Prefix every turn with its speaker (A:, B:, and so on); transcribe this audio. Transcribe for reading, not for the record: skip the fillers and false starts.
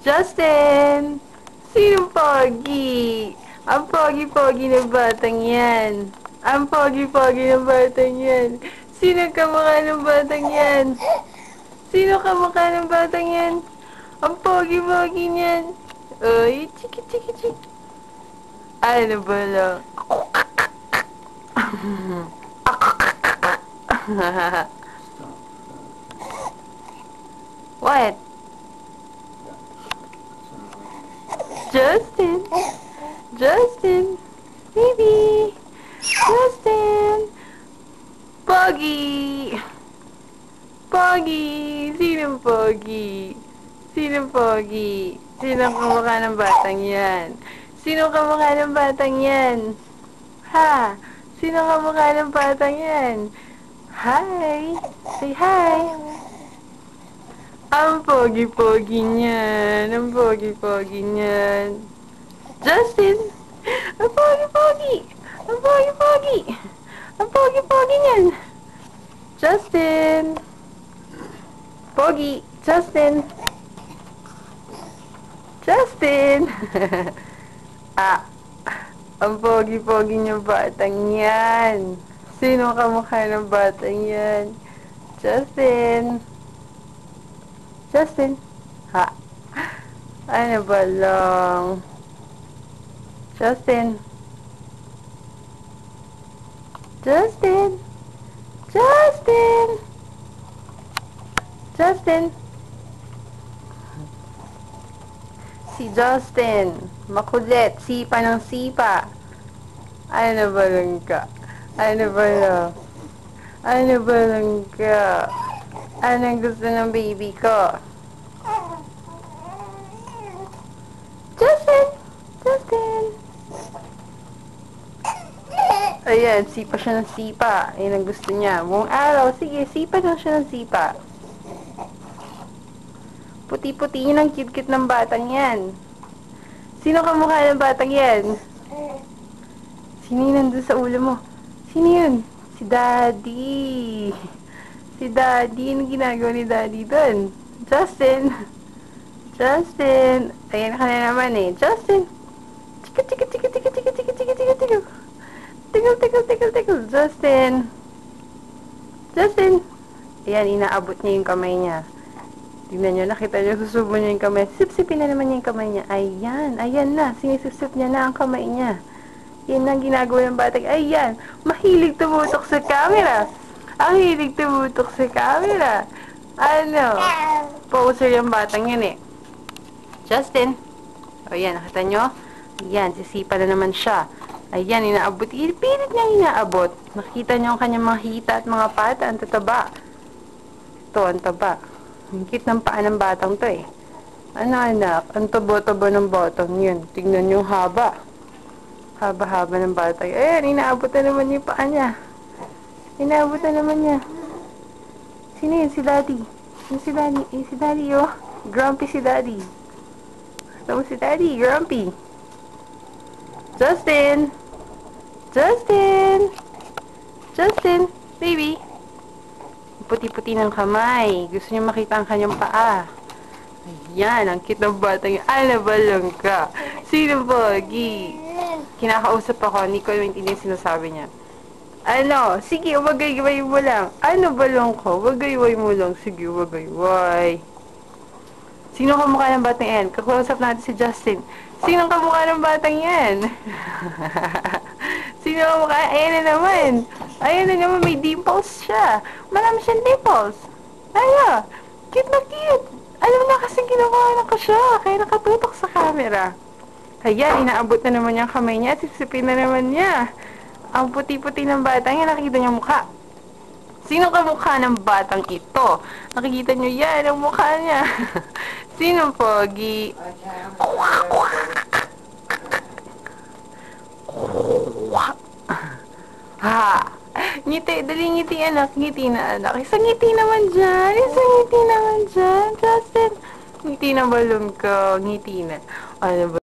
A: Justin! Sinong pogi? Ang pogi-pogi ng batang yan. Ang pogi-pogi ng batang yan. Sino kamukha ng batang yan? Sino kamukha ng batang yan? Ang pogi-pogi niyan. Oy, chiki-chiki-chiki. Ano ba lang? What? Justin! Justin! Baby! Justin! Pogi! Pogi! Sinong pogi? Sinong pogi? Sinong kamukha ng batang yan? Sinong kamukha ng batang yan? Ha? Sinong kamukha ng batang yan? Hi! Say hi! Ang pogi-pogi niyan. Ang pogi-pogi niyan. Justin! Ang pogi-pogi! Ang pogi-pogi! Ang pogi-pogi niyan. Justin! Pogi! Justin! Justin! Ah! Ang pogi-pogi niyong batang yan. Sino kamukha ng batang yan? Justin! Justin! Ha? Ano ba lang? Justin! Justin! Justin! Justin! Si Justin, makulit, sipa ng sipa. Ano ba lang ka? Ano ba lang? Ano ba lang ka? Anong gusto ng baby ko? Justin! Justin! Ayan, sipa siya ng sipa. Ayan ang gusto niya. Buong araw, sige, sipa lang siya ng sipa. Puti-puti yun ang cute-cute ng batang yan. Sino kamukha ng batang yan? Sino yun nandun sa ulo mo? Sino yun? Si Daddy. Si Daddy. Anong ginagawa ni Daddy dun? Justin. Justin. Ayan ka na naman eh. Justin. Chika, chika, chika, chika, chika, chika, chika, chika, chika. Tickle, tickle, tickle, tickle. Justin. Justin. Ayan, inaabot niya yung kamay niya. Tignan nyo, nakita nyo, susubo niya yung kamay. Sip-sipin na naman niya yung kamay niya. Ayan, ayan na. Sinisip niya na ang kamay niya. Yan ang ginagawa ng batang. Ayan, mahilig tumutok sa camera. Ang hilig tumutok sa camera. Ano? Poser yung batang yun eh. Justin. O yan, nakita nyo? Ayan, sisipa na naman siya. Ayan, inaabot. Pilit niya inaabot. Nakita nyo ang kanyang mga hita at mga pata. Ang tataba. Ito, ang taba. Ang cute ng paa ng batang to eh. Ano anak? Ang tabo-tabo ng batang yun. Tingnan nyo haba. Haba-haba ng batang. Ayan, inaabot na naman yung paa niya. Inaabot na naman niya. Sino yun? Si Daddy. Sino si Daddy? Eh, si Daddy oh. Grumpy si Daddy. Ito si Daddy, grumpy. Justin! Justin! Justin! Baby! Puti-puti ng kamay. Gusto niya makita ang kanyang paa. Ayan, ang cute ng batang yun. Ano ba lang ka? Sino pogi? Kinakausap ako, hindi ko maintindihan sinasabi niya. Ano? Sige, wagayway mo lang. Ano ba lang ko? Wagayway mo lang. Sige, wagayway. Sino kamukha ng batang yan? Kakausap natin si Justin. Sino kamukha ng batang yan? Sino kamukha? Ayan na naman. Ayan na naman, may dimples siya. Marami siyang dimples. Ayan. Cute na cute. Alam na kasi ginawa ko siya. Kaya nakatutok sa camera. Ayan, inaabot na naman yung kamay niya. Sisipin na naman niya. Ang puti-puti ng batang yan. Nakikita niyo mukha. Sino kamukha ng batang ito? Nakikita niyo yan, ang mukha niya. Sino pogi? Ha? Ngiti, dali ngiti anak, ngiti na anak. Isang ngiti naman dyan, isang ngiti naman dyan. Justin, ngiti na balon ko, ngiti na. Ano ba?